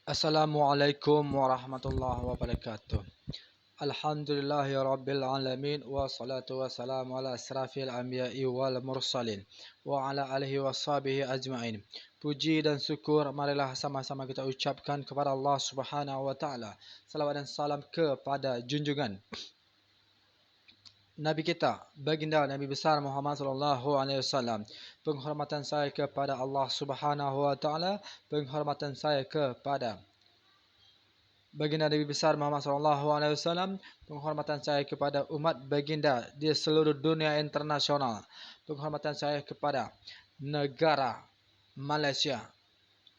Assalamualaikum warahmatullahi wabarakatuh. Alhamdulillahi rabbil alamin wa salatu wa salam ala asrafil anbiya'i wal mursalin wa ala alihi wa sahbihi ajma'in. Puji dan syukur marilah sama-sama kita ucapkan kepada Allah Subhanahu wa taala. Salawat dan salam kepada junjungan Nabi kita, baginda Nabi besar Muhammad sallallahu alaihi wasallam. Penghormatan saya kepada Allah Subhanahu wa taala, penghormatan saya kepada baginda Nabi besar Muhammad sallallahu alaihi wasallam, penghormatan saya kepada umat baginda di seluruh dunia internasional, penghormatan saya kepada negara Malaysia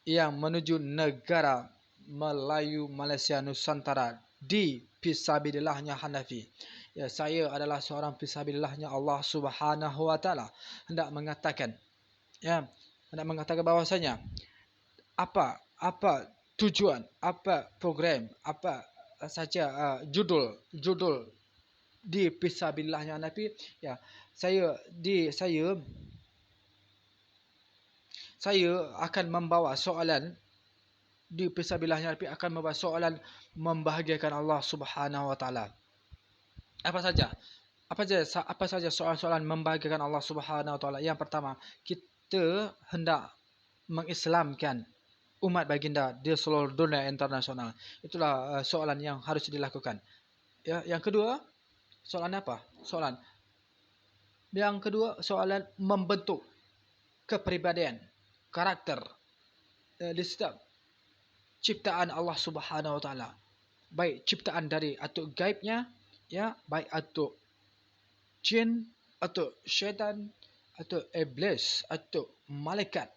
yang menuju negara Melayu Malaysia Nusantara di fisabilillahnya Hanafi. Ya, saya adalah seorang fisabilillahnya Allah Subhanahu wa taala hendak mengatakan bahwasanya apa tujuan, apa program, apa saja judul di fisabilillahnya Hanafi. Ya, saya akan membawa soalan di fisabilillahnya Hanafi, akan membawa soalan membahagiakan Allah Subhanahu wa taala. Apa saja soalan-soalan membahagiakan Allah Subhanahu wa taala? Yang pertama, kita hendak mengislamkan umat baginda di seluruh dunia internasional. Itulah soalan yang harus dilakukan. Ya, yang kedua, soalan apa? Soalan membentuk kepribadian, karakter di setiap ciptaan Allah Subhanahu wa taala. Baik ciptaan dari atau gaibnya, ya, baik atau jin, atau syaitan, atau iblis, atau malaikat,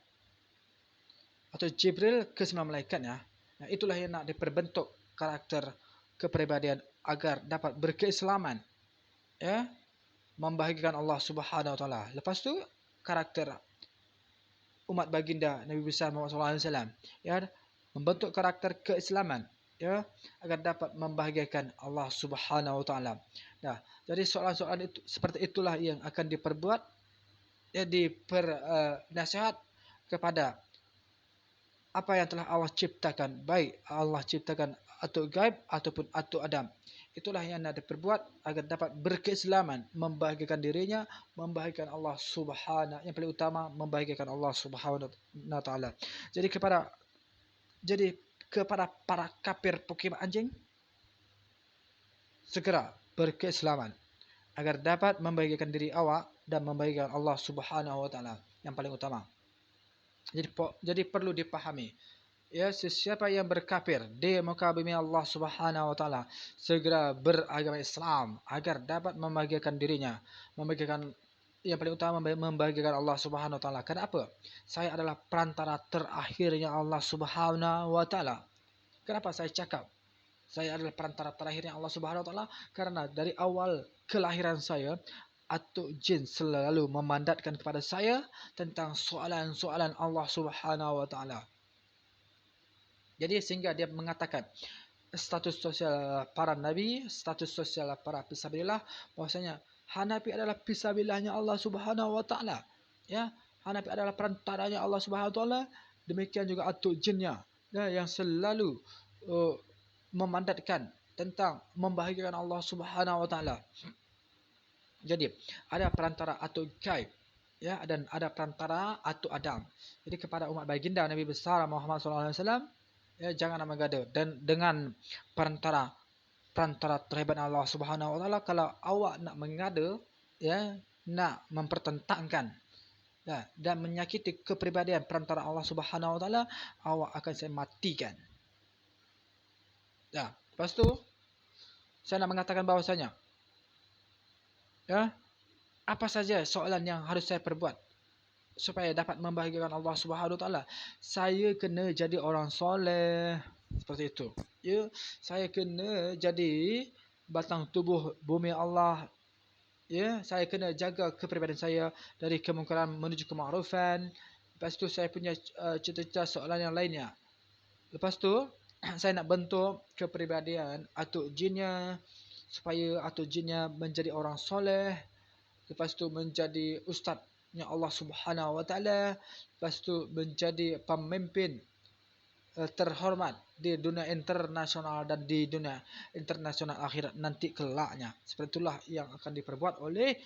atau Jibril, kesembilan malaikat, ya. Nah, itulah yang nak diperbentuk karakter kepribadian agar dapat berkeislaman, ya, membahagiakan Allah Subhanahu wa taala. Lepas tu karakter umat baginda Nabi besar Muhammad sallallahu alaihi wasallam, ya, membentuk karakter keislaman, ya, agar dapat membahagiakan Allah Subhanahu wa taala. Nah, jadi soalan-soalan itu seperti itulah yang akan diperbuat, ya, nasihat kepada apa yang telah Allah ciptakan, baik Allah ciptakan atau gaib ataupun atau Adam. Itulah yang nak diperbuat agar dapat berkeislaman, membahagiakan dirinya, membahagiakan Allah Subhanahu, yang paling utama membahagiakan Allah Subhanahu wa taala. Jadi kepada para kafir Pokemon anjing, segera berkeislaman agar dapat membahagiakan diri awak dan membahagiakan Allah Subhanahu wa taala yang paling utama. Jadi perlu dipahami, ya, sesiapa yang berkafir di muka bumi Allah Subhanahu wa taala segera beragama Islam agar dapat membahagiakan dirinya, membahagiakan yang paling utama membahagiakan Allah Subhanahu wa taala. Kenapa? Saya adalah perantara terakhirnya Allah Subhanahu wa taala. Kenapa saya cakap saya adalah perantara terakhirnya Allah Subhanahu wa taala? Karena dari awal kelahiran saya, atau jin selalu memandatkan kepada saya tentang soalan-soalan Allah Subhanahu wa taala. Jadi sehingga dia mengatakan status sosial para nabi, status sosial para fisabilillah, bahwasanya Hanafi adalah fisabilillahnya Allah Subhanahu wa taala. Ya, Hanafi adalah perantaranya Allah Subhanahu wa taala. Demikian juga atau jinnya, ya, yang selalu memandatkan tentang membahagiakan Allah Subhanahu wa taala. Jadi ada perantara atau gaib, ya, dan ada perantara atau Adam. Jadi kepada umat baginda Nabi besar Muhammad sallallahu alaihi wasallam, ya, jangan mengada dan dengan perantara terhadap Allah Subhanahu wa taala. Kalau awak nak mengada, ya, nak mempertentangkan, ya, dan menyakiti kepribadian perantara Allah Subhanahu wa taala, awak akan saya matikan. Ya, lepas tu saya nak mengatakan bahawasanya, ya, apa saja soalan yang harus saya perbuat supaya dapat membahagiakan Allah Subhanahu wa taala? Saya kena jadi orang soleh, seperti itu. Ya, saya kena jadi batang tubuh bumi Allah. Ya, saya kena jaga kepribadian saya dari kemungkaran menuju kemakrufan. Lepas tu saya punya cita-cita soalan yang lainnya. Lepas tu saya nak bentuk kepribadian atau jinnya supaya atau jinnya menjadi orang soleh. Lepas tu menjadi ustaznya Allah Subhanahu wa taala. Lepas tu menjadi pemimpin terhormat di dunia internasional dan di dunia internasional akhirat nanti kelaknya. Seperti itulah yang akan diperbuat oleh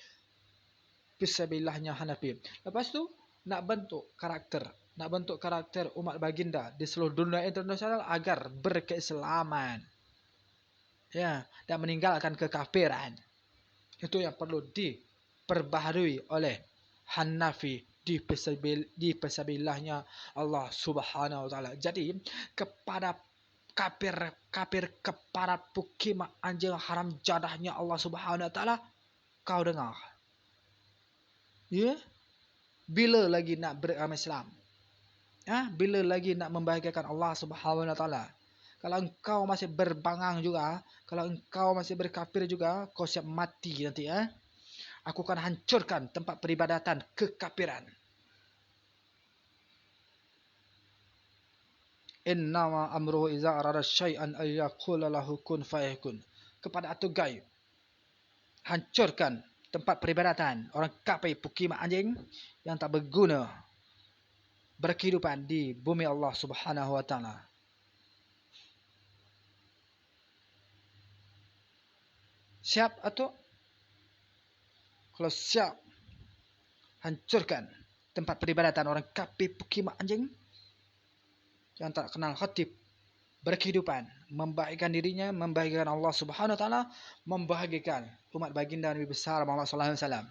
fisabilillahnya Hanafi. Lepas tu nak bentuk karakter umat baginda di seluruh dunia internasional agar berkeislaman, ya, dan meninggalkan kekafiran. Itu yang perlu diperbaharui oleh Hanafi di fisabilillahnya Allah Subhanahu wa taala. Jadi kepada kafir kepada pukimak anjing haram jadahnya Allah Subhanahu wa taala, kau dengar. Ya? Bila lagi nak beragama Islam? Bila lagi nak membahagiakan Allah Subhanahu wa taala? Kalau engkau masih berbangang juga, kalau engkau masih berkafir juga, kau siap mati nanti. Aku akan hancurkan tempat peribadatan kekafiran. Innama amruhu iza arada syai'an ayyaqula lahu kun fayakun. Kepada Atuk Gaib, hancurkan tempat peribadatan orang kafir pukimak anjing yang tak berguna berkehidupan di bumi Allah Subhanahu wa taala. Siap Atuk? Kalau siap, hancurkan tempat peribadatan orang kafir pukimak anjing yang tak kenal khatib berkehidupan, membahagikan dirinya, membahagikan Allah Subhanahu wa taala, membahagikan umat baginda Nabi besar Muhammad sallallahu alaihi wasallam.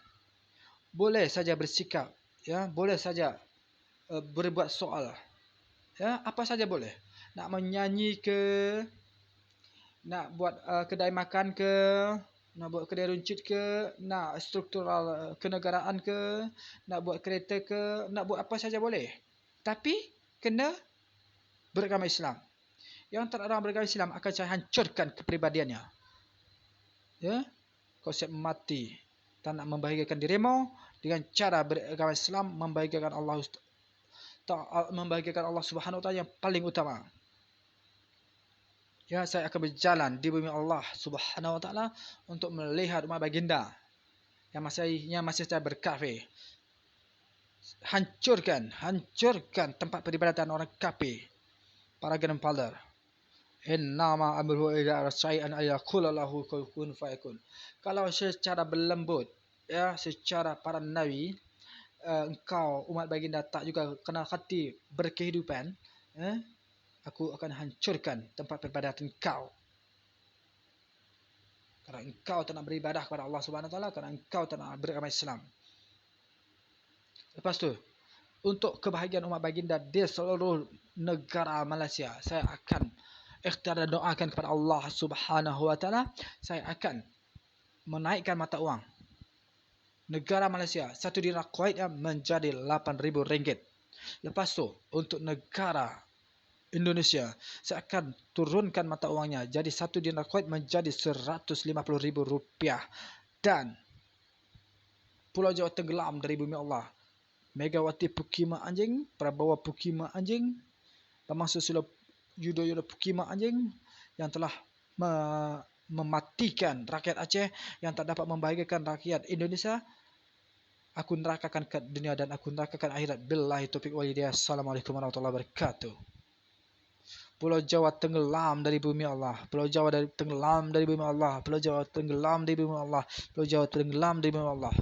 Boleh saja bersikap, ya, boleh saja berbuat soal, ya, apa saja boleh. Nak menyanyi ke, nak buat kedai makan ke, nak buat kedai runcit ke, nak struktural kenegaraan ke, nak buat kereta ke, nak buat apa saja boleh. Tapi kena beragama Islam. Yang tak ada beragama Islam akan saya hancurkan kepribadiannya. Ya, kau siap mati tak nak membahagiakan dirimu dengan cara beragama Islam, membahagiakan Allah Subhanahu wa taala yang paling utama. Ya, saya akan berjalan di bumi Allah Subhanahu wa taala untuk melihat umat baginda yang masih saja berkafir. Hancurkan tempat peribadatan orang kafir, para grandfather. Innama amruhu idza arada syai'an ayyaqula lahu kun fayakun. Kalau secara berlembut, ya, secara para nabi, engkau umat baginda tak juga kenal hati berkehidupan, aku akan hancurkan tempat peribadatan kau. Kerana engkau tak nak beribadah kepada Allah Subhanahu wa taala, kerana engkau tak nak beragama Islam. Lepas tu, untuk kebahagiaan umat baginda di seluruh negara Malaysia, saya akan ikhtiar dan doakan kepada Allah Subhanahu wa taala, saya akan menaikkan mata wang negara Malaysia 1 dinar Kuwait menjadi RM8,000. Lepas tu untuk negara Indonesia, saya akan turunkan mata wangnya jadi 1 dinar Kuwait menjadi RM150,000. Dan Pulau Jawa tenggelam dari bumi Allah. Megawati Pukimak Anjing, Prabawa Pukimak Anjing, Bambang Susilo Yudhoyono Pukimak Anjing yang telah mematikan rakyat Aceh, yang tak dapat membahagiakan rakyat Indonesia. Aku nerakakan ke dunia dan aku nerakakan akhirat. Billahi taufiq wal hidayah. Assalamualaikum warahmatullahi wabarakatuh. Pulau Jawa tenggelam dari bumi Allah. Pulau Jawa tenggelam dari bumi Allah. Pulau Jawa tenggelam dari bumi Allah. Pulau Jawa tenggelam dari bumi Allah.